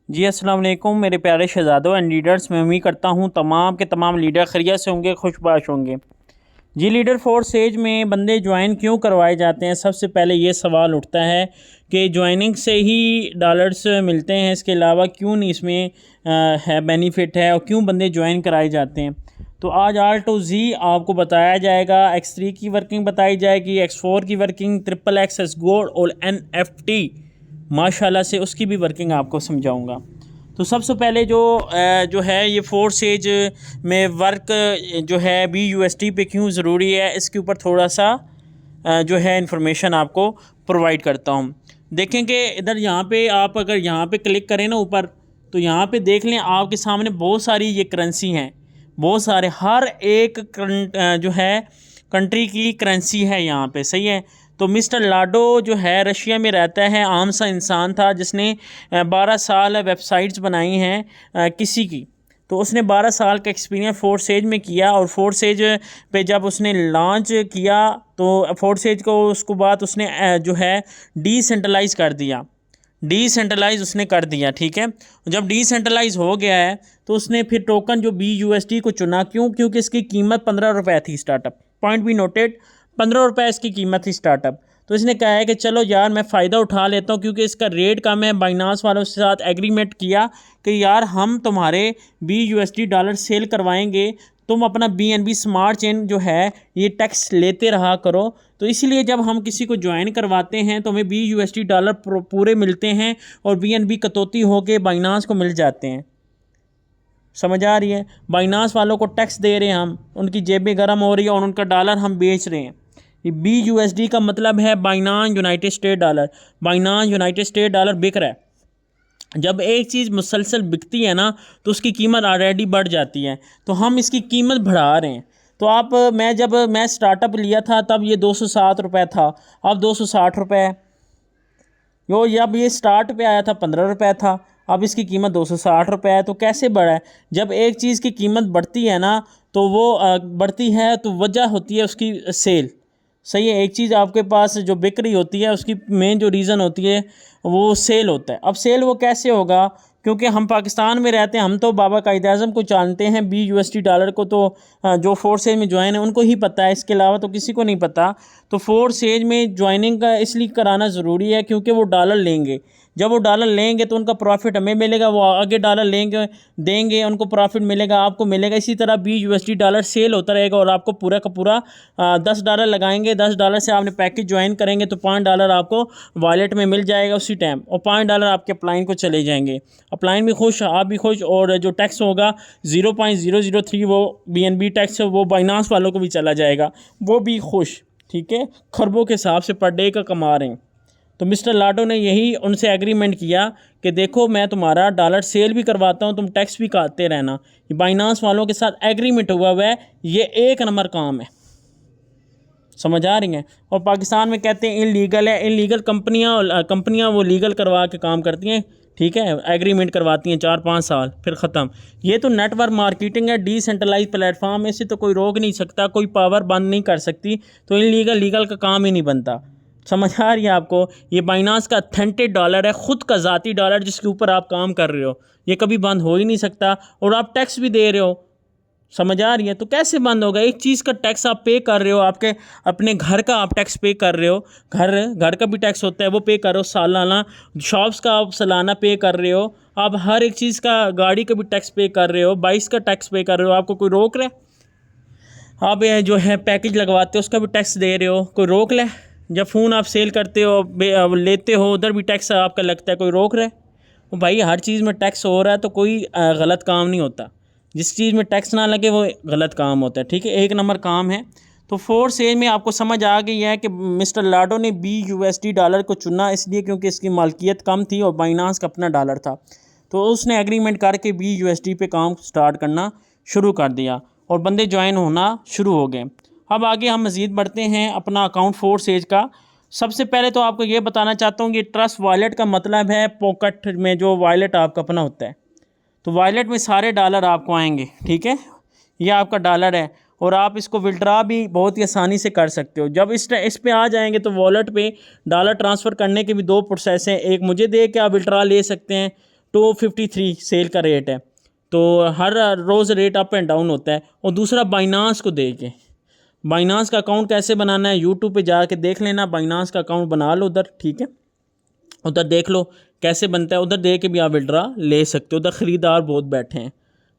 जी अस्सलाम वालेकुम मेरे प्यारे शहज़ादों एंड लीडर्स। मैं उम्मीद करता हूँ तमाम के तमाम लीडर खैरियत से होंगे, खुशबाश होंगे। जी लीडर फोर्स एज में बंदे ज्वाइन क्यों करवाए जाते हैं? सबसे पहले ये सवाल उठता है कि ज्वाइनिंग से ही डॉलर्स मिलते हैं, इसके अलावा क्यों नहीं इसमें है बेनिफिट है और क्यों बंदे ज्वाइन कराए जाते हैं। तो आज आर टू जी आपको बताया जाएगा। X3 की वर्किंग बताई जाएगी, X4 की वर्किंग, XXX गोल्ड और NFT माशाल्लाह से उसकी भी वर्किंग आपको समझाऊंगा। तो सबसे पहले जो है ये फोर्स एज में वर्क जो है BUSD पे क्यों ज़रूरी है, इसके ऊपर थोड़ा सा जो है इंफॉर्मेशन आपको प्रोवाइड करता हूँ। देखें कि इधर यहाँ पे आप अगर यहाँ पे क्लिक करें ना ऊपर, तो यहाँ पे देख लें आपके सामने बहुत सारी ये करेंसी हैं, बहुत सारे, हर एक जो है कंट्री की करेंसी है यहाँ पे, सही है। तो मिस्टर लाडो जो है रशिया में रहता है, आम सा इंसान था जिसने 12 साल वेबसाइट्स बनाई हैं किसी की। तो उसने 12 साल का एक्सपीरियंस फोर्सेज में किया और फोर्सेज पे जब उसने लॉन्च किया तो फोर्सेज को उसको बाद उसने जो है डिसेंट्रलाइज कर दिया, डिसेंट्रलाइज उसने कर दिया, ठीक है। जब डिसेंट्रलाइज हो गया है तो उसने फिर टोकन जो BUSD को चुना। क्यों? क्योंकि इसकी कीमत 15 रुपये थी स्टार्टअप, पॉइंट बी नोटेड, 15 रुपये इसकी कीमत थी स्टार्टअप। तो इसने कहा है कि चलो यार मैं फ़ायदा उठा लेता हूँ क्योंकि इसका रेट कम है। बाइनांस वालों के साथ एग्रीमेंट किया कि यार हम तुम्हारे BUSD डॉलर सेल करवाएंगे, तुम अपना BNB स्मार्ट चेन जो है ये टैक्स लेते रहा करो। तो इसीलिए जब हम किसी को ज्वाइन करवाते हैं तो हमें BUSD डॉलर पूरे मिलते हैं और BNB कटौती होकर बाइनांस को मिल जाते हैं। समझ आ रही है? बाइनांस वालों को टैक्स दे रहे हैं हम, उनकी जेबें गर्म हो रही है और उनका डॉलर हम बेच रहे हैं। ये BUSD का मतलब है Binance United state dollar. Binance United state dollar बिक रहा है। जब एक चीज़ मुसलसल बिकती है ना तो उसकी कीमत ऑलरेडी बढ़ जाती है, तो हम इसकी कीमत बढ़ा रहे हैं। तो आप जब मैं स्टार्टअप लिया था तब ये 207 रुपये था, अब 260 रुपये है। जब ये स्टार्ट पे आया था 15 रुपये था, अब इसकी कीमत 260 रुपये है। तो कैसे बढ़ा है? जब एक चीज़ की कीमत बढ़ती है ना तो वो बढ़ती है तो वजह होती है उसकी सेल, सही है। एक चीज़ आपके पास जो बिक रही होती है उसकी मेन जो रीज़न होती है वो सेल होता है। अब सेल वो कैसे होगा? क्योंकि हम पाकिस्तान में रहते हैं, हम तो बाबा कायद-ए-आज़म को जानते हैं, BUSD डॉलर को तो जो फोर्सेज में ज्वाइन है उनको ही पता है, इसके अलावा तो किसी को नहीं पता। तो फोर्सेज में ज्वाइनिंग का इसलिए कराना ज़रूरी है क्योंकि वो डॉलर लेंगे। जब वो डॉलर लेंगे तो उनका प्रॉफिट हमें मिलेगा, वो आगे डॉलर लेंगे देंगे, उनको प्रॉफिट मिलेगा, आपको मिलेगा। इसी तरह BUSD डॉलर सेल होता रहेगा और आपको पूरा का पूरा $10 लगाएंगे, $10 से आपने पैकेज ज्वाइन करेंगे तो $5 आपको वॉलेट में मिल जाएगा उसी टाइम, और $5 आपके अपलाइन को चले जाएंगे। अपलाइन भी खुश, आप भी खुश, और जो टैक्स होगा 0.003 वो BNB टैक्स वो बाइनांस वालों को भी चला जाएगा, वो भी खुश, ठीक है। खरबों के हिसाब से पर डे का कमा रहे हैं। तो मिस्टर लाडो ने यही उनसे एग्रीमेंट किया कि देखो मैं तुम्हारा डॉलर सेल भी करवाता हूँ, तुम टैक्स भी काटते रहना। ये बाइनांस वालों के साथ एग्रीमेंट हुआ है, ये एक नंबर काम है। समझ आ रही हैं? और पाकिस्तान में कहते हैं इलीगल है, इलीगल कंपनियां वो लीगल करवा के काम करती हैं, ठीक है। एग्रीमेंट करवाती हैं 4-5 साल, फिर ख़त्म। ये तो नेटवर्क मार्केटिंग है, डिसेंट्रलाइज प्लेटफॉर्म है, इसे तो कोई रोक नहीं सकता, कोई पावर बंद नहीं कर सकती। तो इलीगल लीगल का काम ही नहीं बनता। समझ आ रही है आपको? ये बाइनांस का अथेंटिक डॉलर है, ख़ुद का ज़ाती डॉलर जिसके ऊपर आप काम कर रहे हो, ये कभी बंद हो ही नहीं सकता। और आप टैक्स भी दे रहे हो, समझ आ रही है? तो कैसे बंद होगा? एक चीज़ का टैक्स आप पे कर रहे हो, आपके अपने घर का आप टैक्स पे कर रहे हो, घर का भी टैक्स होता है वो पे कर रहे हो सालाना, शॉप्स का आप सालाना पे कर रहे हो, आप हर एक चीज़ का, गाड़ी का भी टैक्स पे कर रहे हो, बाइक का टैक्स पे कर रहे हो, आपको कोई रोक रहा है? आप जो है पैकेज लगवाते हो उसका भी टैक्स दे रहे हो, कोई रोक ले? जब फ़ोन आप सेल करते हो लेते हो उधर भी टैक्स आपका लगता है, कोई रोक रहा है? तो भाई हर चीज़ में टैक्स हो रहा है तो कोई गलत काम नहीं होता। जिस चीज़ में टैक्स ना लगे वो गलत काम होता है, ठीक है। एक नंबर काम है। तो फोर्स एज में आपको समझ आ गई है कि मिस्टर लाडो ने BUSD डॉलर को चुना इसलिए क्योंकि इसकी मालकियत कम थी और बाइनांस का अपना डॉलर था। तो उसने एग्रीमेंट करके BUSD पे काम स्टार्ट करना शुरू कर दिया और बंदे ज्वाइन होना शुरू हो गए। अब आगे हम मज़ीद बढ़ते हैं अपना अकाउंट फोर्स एज का। सबसे पहले तो आपको ये बताना चाहता हूँ कि ट्रस्ट वॉलेट का मतलब है पॉकेट में जो वॉलेट आपका अपना होता है। तो वॉलेट में सारे डॉलर आपको आएंगे, ठीक है। ये आपका डॉलर है और आप इसको विड्रा भी बहुत ही आसानी से कर सकते हो। जब इस पे आ जाएंगे तो वॉलेट पे डॉलर ट्रांसफ़र करने के भी 2 प्रोसेस हैं। एक मुझे दे के आप विड्रा ले सकते हैं, 253 सेल का रेट है, तो हर रोज़ रेट अप एंड डाउन होता है। और दूसरा बाइनांस को दे के, बाइनांस का अकाउंट कैसे बनाना है यूट्यूब पे जाके देख लेना, बाइनांस का अकाउंट बना लो उधर, ठीक है, उधर देख लो कैसे बनता है, उधर दे के भी आप विड्रा ले सकते हो। उधर ख़रीदार बहुत बैठे हैं,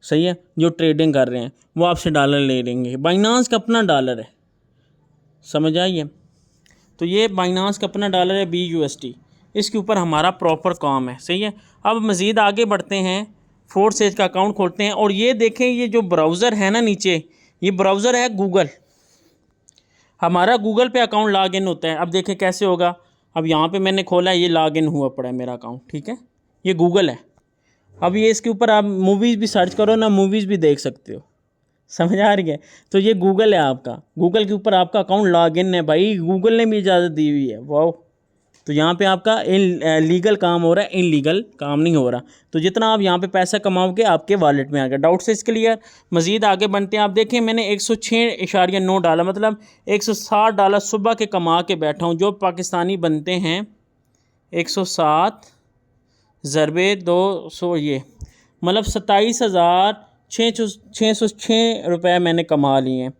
सही है, जो ट्रेडिंग कर रहे हैं वो आपसे डॉलर ले लेंगे। बाइनांस का अपना डॉलर है, समझ आइए। तो ये बाइनांस का अपना डॉलर है BUSD, इसके ऊपर हमारा प्रॉपर काम है, सही है। अब मज़ीद आगे बढ़ते हैं, फोर्सेज का अकाउंट खोलते हैं और ये देखें, ये जो ब्राउज़र है ना नीचे, ये ब्राउज़र है गूगल, हमारा गूगल पे अकाउंट लॉगिन होता है। अब देखें कैसे होगा, अब यहाँ पे मैंने खोला है, ये लॉगिन हुआ पड़ा है मेरा अकाउंट, ठीक है, ये गूगल है। अब ये इसके ऊपर आप मूवीज़ भी सर्च करो ना, मूवीज़ भी देख सकते हो, समझ आ रही है। तो ये गूगल है आपका, गूगल के ऊपर आपका अकाउंट लॉगिन है भाई, गूगल ने भी इजाज़त दी हुई है, वाह। तो यहाँ पे आपका लीगल काम हो रहा है, इनलीगल काम नहीं हो रहा। तो जितना आप यहाँ पे पैसा कमाओगे आपके वॉलेट में आ गया। डाउट से इसके लिए मज़ीद आगे बढ़ते हैं। आप देखें मैंने 106.9 डॉलर मतलब $160 सुबह के कमा के बैठा हूँ, जो पाकिस्तानी बनते हैं 107 ज़रबे 200, ये मतलब 27,606 रुपये मैंने कमा लिए हैं,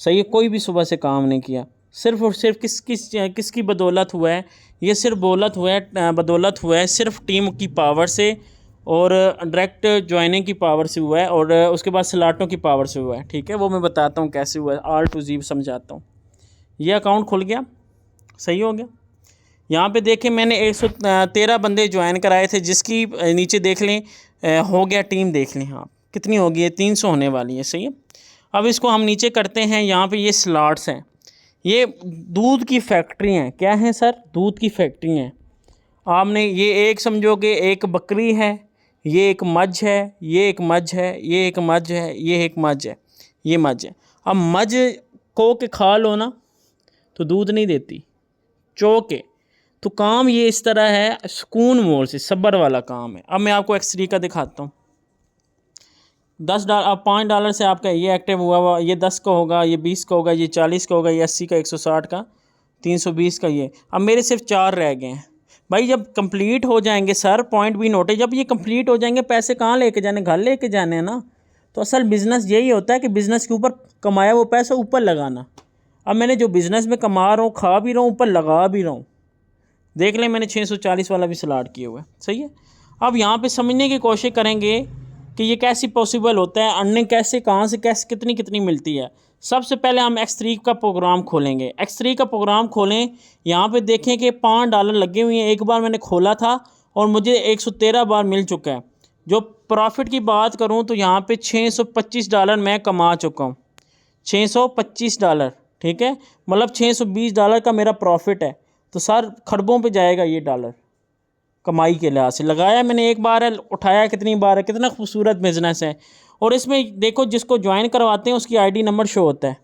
सही है। कोई भी सुबह से काम नहीं किया, सिर्फ़ और सिर्फ किसकी बदौलत हुआ है, ये सिर्फ बदौलत हुआ है सिर्फ टीम की पावर से और डायरेक्ट ज्वाइनिंग की पावर से हुआ है, और उसके बाद स्लाटों की पावर से हुआ है, ठीक है। वो मैं बताता हूँ कैसे हुआ है, R to Z समझाता हूँ। ये अकाउंट खुल गया, सही हो गया। यहाँ पे देखें मैंने 113 बंदे ज्वाइन कराए थे, जिसकी नीचे देख लें हो गया टीम, देख लें हाँ कितनी होगी है, 300 होने वाली है, सही है। अब इसको हम नीचे करते हैं, यहाँ पे ये स्लॉट्स हैं, ये दूध की फैक्ट्री हैं। क्या है सर? दूध की फैक्ट्री हैं। आपने ये एक समझोगे, एक बकरी है, ये एक मझ है, ये एक मझ है, ये एक मझ है, ये एक मझ है, ये मझ है। अब मझ को के खा लो ना तो दूध नहीं देती, चो के। तो काम ये इस तरह है, सुकून मोल से सब्र वाला काम है। अब मैं आपको X3 का दिखाता हूँ। $10, अब $5 से आपका ये एक्टिव हुआ, ये 10 का होगा, ये 20 का होगा, ये 40 का होगा, ये 80 का, 160 का, 320 का। ये अब मेरे सिर्फ 4 रह गए हैं भाई। जब कंप्लीट हो जाएंगे सर, पॉइंट भी नोट है, जब ये कंप्लीट हो जाएंगे पैसे कहाँ लेके जाने, घर लेके जाने हैं ना। तो असल बिज़नेस यही होता है कि बिज़नेस के ऊपर कमाया वो पैसा ऊपर लगाना। अब मैंने जो बिज़नेस में कमा रहा हूँ, खा भी रहा हूँ, ऊपर लगा भी रहा हूँ। देख लें मैंने 640 वाला भी स्लाट किया हुआ है, सही है। अब यहाँ पे समझने की कोशिश करेंगे कि ये कैसे पॉसिबल होता है, अर्निंग कैसे, कहाँ से कैसे, कितनी कितनी मिलती है। सबसे पहले हम X3 का प्रोग्राम खोलेंगे। X3 का प्रोग्राम खोलें, यहाँ पे देखें कि $5 लगे हुए हैं। एक बार मैंने खोला था और मुझे 113 बार मिल चुका है। जो प्रॉफिट की बात करूँ तो यहाँ पे $625 मैं कमा चुका हूँ, $625, ठीक है, मतलब $620 का मेरा प्रॉफिट है। तो सर खरबों पे जाएगा ये डॉलर कमाई के लिहाज से। लगाया मैंने एक बार है, उठाया कितनी बार है, कितना खूबसूरत बिजनेस है। और इसमें देखो जिसको ज्वाइन करवाते हैं उसकी ID नंबर शो होता है,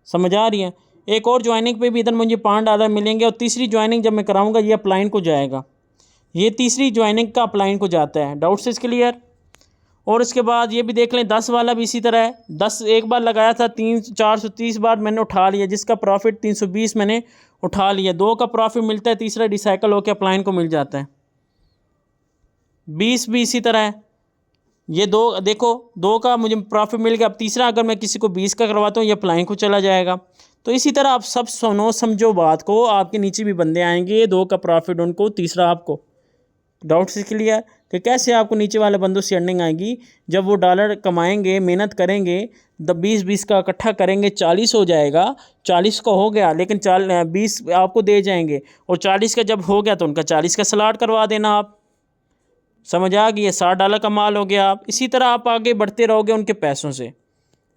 समझ आ रही है। एक और ज्वाइनिंग पे भी इधर मुझे $5 मिलेंगे, और तीसरी ज्वाइनिंग जब मैं कराऊंगा ये अपलाइन को जाएगा, ये तीसरी ज्वाइनिंग का अपलाइन को जाता है। डाउट से क्लियर। और इसके बाद ये भी देख लें 10 वाला भी इसी तरह है। 10 एक बार लगाया था, 430 बार मैंने उठा लिया, जिसका प्रॉफिट 320 मैंने उठा लिया। 2 का प्रॉफिट मिलता है, तीसरा रिसाइकल होकर अपलाइन को मिल जाता है। 20 भी इसी तरह है। ये 2 देखो, 2 का मुझे प्रॉफिट मिल गया। अब तीसरा अगर मैं किसी को 20 का करवाता हूँ ये अपलाइन को चला जाएगा। तो इसी तरह आप सब सुनो समझो बात को, आपके नीचे भी बंदे आएंगे, 2 का प्रॉफिट उनको, तीसरा आपको। डाउट से क्लियर कि कैसे आपको नीचे वाले बंदों से अर्निंग आएगी। जब वो डॉलर कमाएंगे, मेहनत करेंगे, 20 का इकट्ठा करेंगे, 40 हो जाएगा। 40 का हो गया, लेकिन 20 आपको दे जाएंगे, और 40 का जब हो गया तो उनका 40 का स्लॉट करवा देना आप। समझ आ गई है? $60 का माल हो गया। आप इसी तरह आप आगे बढ़ते रहोगे उनके पैसों से,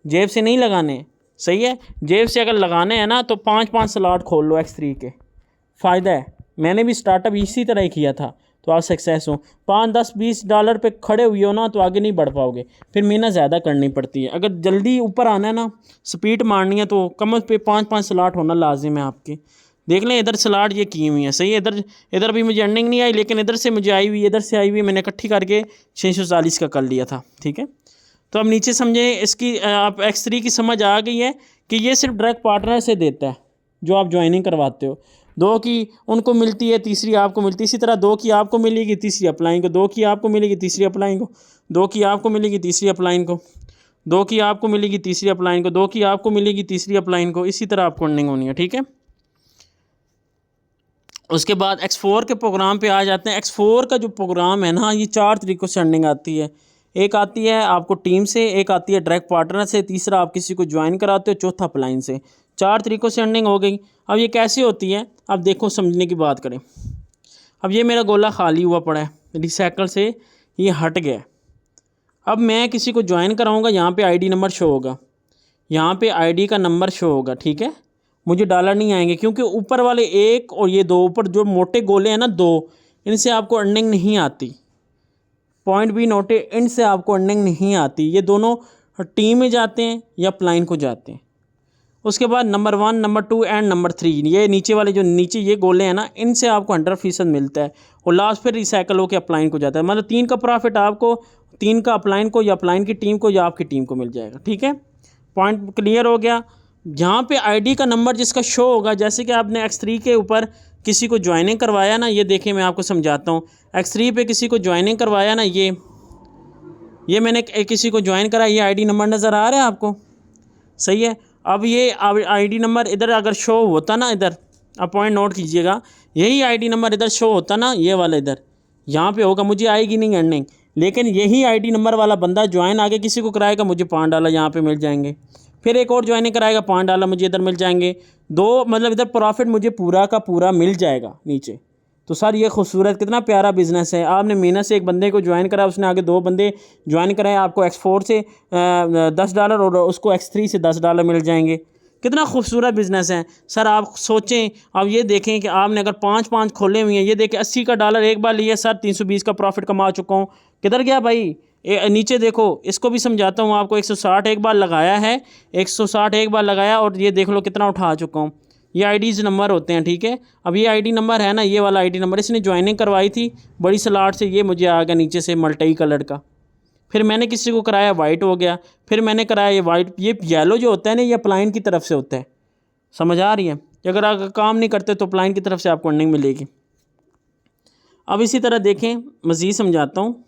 जेब से नहीं लगाने, सही है। जेब से अगर लगाने हैं ना तो 5-5 स्लॉट खोल लो X3 के, फ़ायदा है। मैंने भी स्टार्टअप इसी तरह ही किया था, तो आप सक्सेस हो। 5, 10, $20 पे खड़े हुए हो ना तो आगे नहीं बढ़ पाओगे, फिर मेहनत ज़्यादा करनी पड़ती है। अगर जल्दी ऊपर आना है ना, स्पीड मारनी है, तो कम पे 5-5 स्लॉट होना लाजिम है आपके। देख लें इधर स्लॉट ये की हुई है, सही है। इधर भी मुझे अर्निंग नहीं आई, लेकिन इधर से मुझे आई हुई, इधर से आई हुई, मैंने इकट्ठी करके 640 का कर लिया था, ठीक है। तो अब नीचे समझे इसकी, आप X3 की समझ आ गई है कि ये सिर्फ डायरेक्ट पार्टनर से देता है जो आप ज्वाइनिंग करवाते हो। 2 की उनको मिलती है, तीसरी आपको मिलती है। इसी तरह 2 की आपको मिलेगी, तीसरी अपलाइन को, 2 की आपको मिलेगी, तीसरी अपलाइन को, 2 की आपको मिलेगी, तीसरी अपलाइन को, 2 की आपको मिलेगी, तीसरी अपलाइन को, 2 की आपको मिलेगी, तीसरी अपलाइन को। इसी तरह आपको अर्निंग होनी है, ठीक है। उसके बाद X4 के प्रोग्राम पे आ जाते हैं। X4 का जो प्रोग्राम है ना, ये 4 तरीक़ों से अर्निंग आती है। एक आती है आपको टीम से, एक आती है डायरेक्ट पार्टनर से, तीसरा आप किसी को ज्वाइन कराते हो, चौथा अपलाइन से। 4 तरीक़ों से अर्निंग हो गई। अब ये कैसे होती है, अब देखो समझने की बात करें। अब ये मेरा गोला खाली हुआ पड़ा है, रिसाइकल से ये हट गया। अब मैं किसी को ज्वाइन कराऊँगा, यहाँ पर ID नंबर शो होगा, यहाँ पर ID का नंबर शो होगा, ठीक है। मुझे डॉलर नहीं आएंगे क्योंकि ऊपर वाले 1 और ये 2, ऊपर जो मोटे गोले हैं ना 2, इनसे आपको अर्निंग नहीं आती। पॉइंट बी नोटे, इनसे आपको अर्निंग नहीं आती। ये दोनों टीम में जाते हैं या अपलाइन को जाते हैं। उसके बाद नंबर 1, नंबर 2 एंड नंबर 3, ये नीचे वाले जो नीचे ये गोले हैं ना, इनसे आपको 100% मिलता है और लास्ट फिर रिसाइकल होकर अपलाइन को जाता है। मतलब 3 का प्रॉफिट आपको, 3 का अपलाइन को या अपलाइन की टीम को या आपकी टीम को मिल जाएगा, ठीक है। पॉइंट क्लियर हो गया। जहाँ पे ID का नंबर जिसका शो होगा, जैसे कि आपने X3 के ऊपर किसी को ज्वाइनिंग करवाया ना, ये देखें मैं आपको समझाता हूँ। X3 पे किसी को ज्वाइनिंग करवाया ना, ये मैंने किसी को ज्वाइन करा, ये ID नंबर नज़र आ रहा है आपको, सही है। अब ये ID नंबर इधर अगर शो होता ना, इधर आप पॉइंट नोट कीजिएगा, यही ID नंबर इधर शो होता ना, ये वाला इधर यहाँ पे होगा, मुझे आएगी नहीं अर्निंग। लेकिन यही ID नंबर वाला बंदा ज्वाइन आगे किसी को कराएगा, मुझे $5 यहाँ पे मिल जाएंगे। फिर एक और ज्वाइनिंग कराएगा, $5 मुझे इधर मिल जाएंगे। 2 मतलब इधर प्रॉफिट मुझे पूरा का पूरा मिल जाएगा नीचे। तो सर ये खूबसूरत कितना प्यारा बिज़नेस है। आपने मेहनत से एक बंदे को ज्वाइन करा, उसने आगे 2 बंदे ज्वाइन कराए, आपको X4 से $10 और उसको X3 से $10 मिल जाएंगे। कितना खूबसूरत बिज़नेस है सर। आप सोचें, अब ये देखें कि आपने अगर 5 खोले हुए हैं, ये देखें $80 का डॉलर एक बार लिया सर, 320 का प्रॉफिट कमा चुका हूँ। किधर गया भाई, नीचे देखो, इसको भी समझाता हूँ आपको। 160 एक बार लगाया है, 160 एक बार लगाया और ये देख लो कितना उठा चुका हूँ। ये IDs नंबर होते हैं, ठीक है। अब ये ID नंबर है ना, ये वाला ID नंबर, इसने ज्वाइनिंग करवाई थी बड़ी सलाट से, ये मुझे आ गया नीचे से मल्टी कलर का। फिर मैंने किसी को कराया, वाइट हो गया। फिर मैंने कराया ये वाइट, ये येलो जो होता है ना, ये अपलाइन की तरफ से होता है, समझ आ रही है। अगर आप काम नहीं करते तो अपलाइन की तरफ से आपको अर्निंग मिलेगी। अब इसी तरह देखें, मज़ीद समझाता हूँ,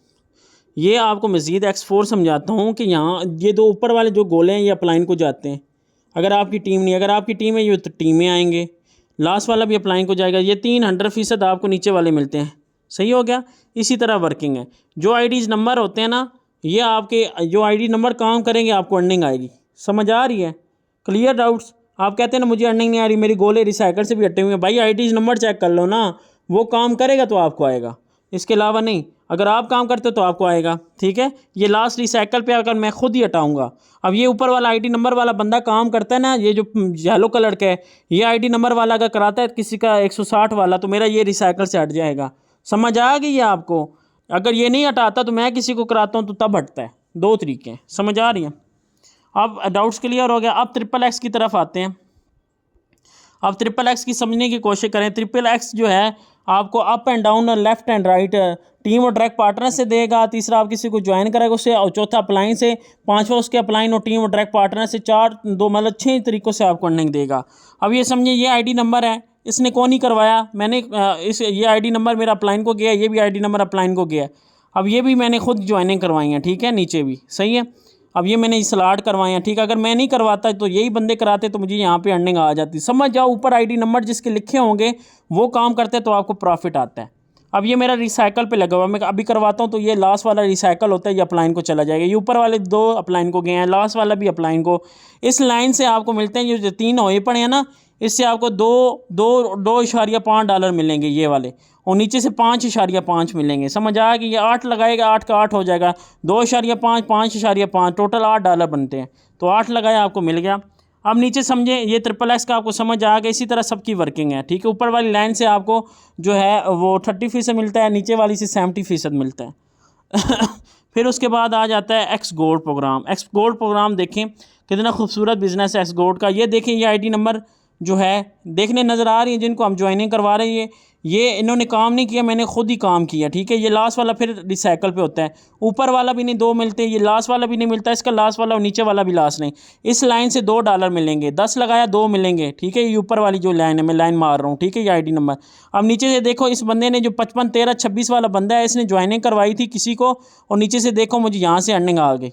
ये आपको मज़ीद X4 समझाता हूँ कि यहाँ ये 2 ऊपर वाले जो गोले हैं ये अपलाइन को जाते हैं। अगर आपकी टीम नहीं, अगर आपकी टीम है ये तो टीम में आएंगे, लास्ट वाला भी अपलाइन को जाएगा। ये 3 100% आपको नीचे वाले मिलते हैं, सही हो गया। इसी तरह वर्किंग है। जो IDs नंबर होते हैं ना, ये आपके जो ID नंबर काम करेंगे आपको अर्निंग आएगी, समझ आ रही है। Clear doubts. आप कहते हैं ना मुझे अर्निंग नहीं आ रही, मेरी गोले रिसाइकल से भी हटे हुए हैं, भाई IDs नंबर चेक कर लो ना, वो काम करेगा तो आपको आएगा, इसके अलावा नहीं। अगर आप काम करते हो तो आपको आएगा, ठीक है। ये लास्ट रिसाइकल पे अगर मैं खुद ही हटाऊंगा, अब ये ऊपर वाला ID नंबर वाला बंदा काम करता है ना, ये जो येलो कलर का है, ये ID नंबर वाला अगर कराता है किसी का 160 वाला, तो मेरा ये रिसाइकल से हट जाएगा। समझ आ गई है आपको। अगर ये नहीं हटाता तो मैं किसी को कराता हूँ तो तब हटता है। 2 तरीके हैं, समझ आ रही है। अब डाउट्स क्लियर हो गया। अब XXX की तरफ आते हैं। अब XXX की समझने की कोशिश करें। XXX जो है आपको अप एंड डाउन और लेफ्ट एंड राइट टीम और डायरेक्ट पार्टनर से देगा, तीसरा आप किसी को ज्वाइन करेगा उससे, और चौथा अपलाइन से, पांचवा उसके अपलाइन और टीम और डायरेक्ट पार्टनर से, 2 मतलब 6 तरीक़ों से आपको अर्निंग देगा। अब ये समझिए, ये ID नंबर है, इसने कौन नहीं करवाया, मैंने ये ID नंबर मेरा अपलाइन को गया, ये भी ID नंबर अपलाइन को गया। अब ये भी मैंने खुद ज्वाइनिंग करवाई है, ठीक है, नीचे भी सही है। अब ये मैंने स्लाट करवाए हैं, ठीक है। अगर मैं नहीं करवाता तो यही बंदे कराते तो मुझे यहाँ पे अर्निंग आ जाती। समझ जाओ, ऊपर ID नंबर जिसके लिखे होंगे वो काम करते तो आपको प्रॉफिट आता है। अब ये मेरा रिसाइकल पे लगा हुआ, मैं अभी करवाता हूँ तो ये लास्ट वाला रिसाइकल होता है, ये अपलाइन को चला जाएगा। ये ऊपर वाले 2 अपलाइन को गए हैं, लास्ट वाला भी अपलाइन को। इस लाइन से आपको मिलते हैं, ये जो 3 होए पड़े हैं ना, इससे आपको 2.5 डॉलर मिलेंगे ये वाले, और नीचे से 5.5 मिलेंगे। समझ आ गई। ये 8 लगाएगा, 8 का 8 हो जाएगा, 2.5 5.5 टोटल $8 बनते हैं। तो 8 लगाया, आपको मिल गया। अब नीचे समझे, ये XXX का आपको समझ आ गया। इसी तरह सबकी वर्किंग है, ठीक है। ऊपर वाली लाइन से आपको जो है वो 30% मिलता है, नीचे वाली से 70% मिलता है। फिर उसके बाद आ जाता है X gold program. X gold program देखें कितना खूबसूरत बिजनेस है X गोल्ड का। ये देखें, ये ID नंबर जो है देखने नज़र आ रही है जिनको हम ज्वाइनिंग करवा रहे हैं, ये इन्होंने काम नहीं किया, मैंने खुद ही काम किया, ठीक है। ये लास्ट वाला फिर रिसाइकल पे होता है, ऊपर वाला भी नहीं 2 मिलते, ये लास्ट वाला भी नहीं मिलता, इसका लास्ट वाला और नीचे वाला भी लास्ट नहीं। इस लाइन से $2 मिलेंगे, 10 लगाया 2 मिलेंगे, ठीक है। ये ऊपर वाली जो लाइन है, मैं लाइन मार रहा हूँ, ठीक है, ये ID नंबर। अब नीचे से देखो, इस बंदे ने जो 55 13 26 वाला बंदा है, इसने ज्वाइनिंग करवाई थी किसी को, और नीचे से देखो मुझे यहाँ से अर्निंग आ गई।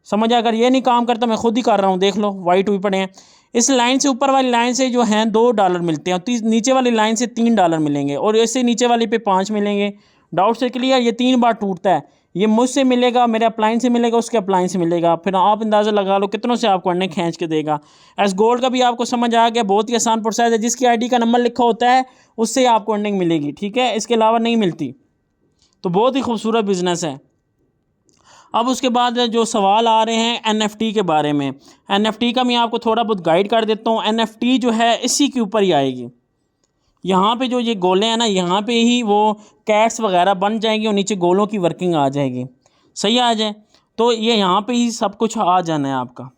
समझ, अगर ये नहीं काम करता, मैं खुद ही कर रहा हूँ, देख लो वाइट हुई पड़े हैं। इस लाइन से ऊपर वाली लाइन से जो हैं $2 मिलते हैं, और नीचे वाली लाइन से $3 मिलेंगे, और इससे नीचे वाली पे 5 मिलेंगे। डाउट से क्लियर? ये 3 बार टूटता है। ये मुझसे मिलेगा, मेरे अप्लाइन से मिलेगा, उसके अप्लाइन से मिलेगा, फिर आप अंदाज़ा लगा लो कितनों से आपको अर्निंग खींच के देगा। एस गोल्ड का भी आपको समझ आ गया, बहुत ही आसान प्रोसेस है। जिसकी ID का नंबर लिखा होता है उससे आपको अर्निंग मिलेगी, ठीक है, इसके अलावा नहीं मिलती। तो बहुत ही खूबसूरत बिजनेस है। अब उसके बाद जो सवाल आ रहे हैं NFT के बारे में, NFT का मैं आपको थोड़ा बहुत गाइड कर देता हूँ। NFT जो है इसी के ऊपर ही आएगी। यहाँ पे जो ये गोले हैं ना, यहाँ पे ही वो कैट्स वगैरह बन जाएंगी और नीचे गोलों की वर्किंग आ जाएगी। सही आ जाए तो ये यहाँ पे ही सब कुछ आ जाना है आपका।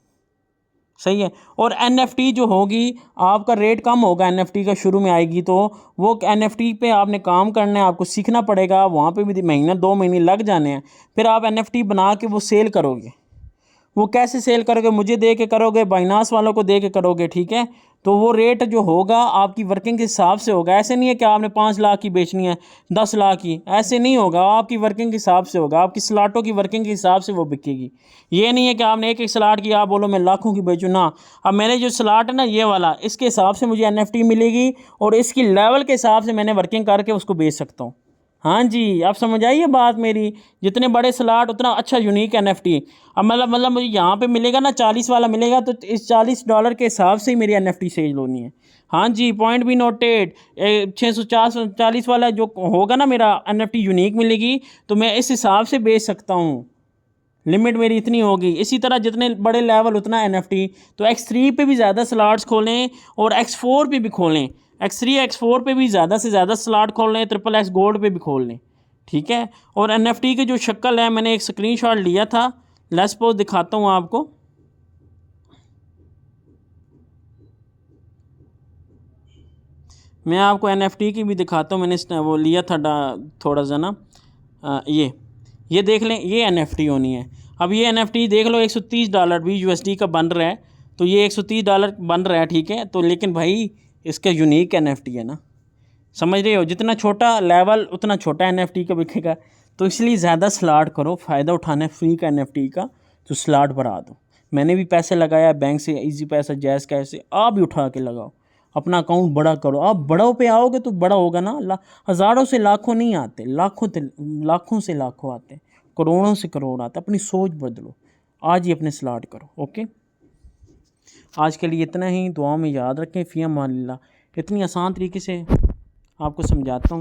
सही है। और NFT जो होगी, आपका रेट कम होगा NFT का, शुरू में आएगी तो वो NFT पे आपने काम करना है, आपको सीखना पड़ेगा, वहाँ पे भी महीना 2 महीने लग जाने हैं। फिर आप NFT बना के वो सेल करोगे। वो कैसे सेल करोगे? मुझे दे के करोगे, बाइनास वालों को दे के करोगे, ठीक है। तो वो रेट जो होगा आपकी वर्किंग के हिसाब से होगा। ऐसे नहीं है कि आपने 5 लाख की बेचनी है, 10 लाख की, ऐसे नहीं होगा। आपकी वर्किंग के हिसाब से होगा, आपकी स्लाटों की वर्किंग के हिसाब से वो बिकेगी। ये नहीं है कि आपने एक स्लाट की आप बोलो मैं लाखों की बेचूँ ना। अब मैंने जो स्लाट है ना ये वाला, इसके हिसाब से मुझे NFT मिलेगी, और इसकी लेवल के हिसाब से मैंने वर्किंग करके उसको बेच सकता हूँ। हाँ जी, आप समझ आइए बात मेरी। जितने बड़े स्लॉट उतना अच्छा यूनिक NFT। अब मतलब मुझे यहाँ पे मिलेगा ना 40 वाला मिलेगा, तो इस $40 के हिसाब से ही मेरी NFT सेल होनी है। हाँ जी, पॉइंट भी नोटेड। 640 वाला जो होगा ना मेरा NFT यूनिक मिलेगी, तो मैं इस हिसाब से बेच सकता हूँ। लिमिट मेरी इतनी होगी। इसी तरह जितने बड़े लेवल उतना NFT। तो X3 पे भी ज़्यादा स्लॉट्स खोलें और X4 पे भी खोलें। X3 X4 पे भी ज़्यादा से ज़्यादा स्लॉट खोल लें, XXX गोल्ड पे भी खोल लें, ठीक है। और NFT की जो शक्ल है, मैंने एक स्क्रीनशॉट लिया था, लेट्स सपोज दिखाता हूँ आपको। मैं आपको NFT की भी दिखाता हूँ। मैंने वो लिया था थोड़ा सा ना, ये देख लें, ये NFT होनी है। अब ये NFT देख लो, $130 भी USD का बन रहा है, तो ये $130 बन रहा है, ठीक है। तो लेकिन भाई इसका यूनिक NFT है ना, समझ रहे हो? जितना छोटा लेवल उतना छोटा NFT का बिकेगा। तो इसलिए ज़्यादा स्लॉट करो, फ़ायदा उठाना है फ्री का NFT का, तो स्लॉट बढ़ा दो। मैंने भी पैसे लगाया बैंक से, इजी पैसा, जैज़ कैश से, आप भी उठा के लगाओ, अपना अकाउंट बड़ा करो। आप बड़ों पे आओगे तो बड़ा होगा ना। हज़ारों से लाखों नहीं आते, लाखों से लाखों आते, करोड़ों से करोड़ आते। अपनी सोच बदलो, आज ही अपने स्लॉट करो। ओके, आज के लिए इतना ही। दुआ में याद रखें। फ़ी अमान अल्लाह। इतनी आसान तरीके से आपको समझाता हूँ।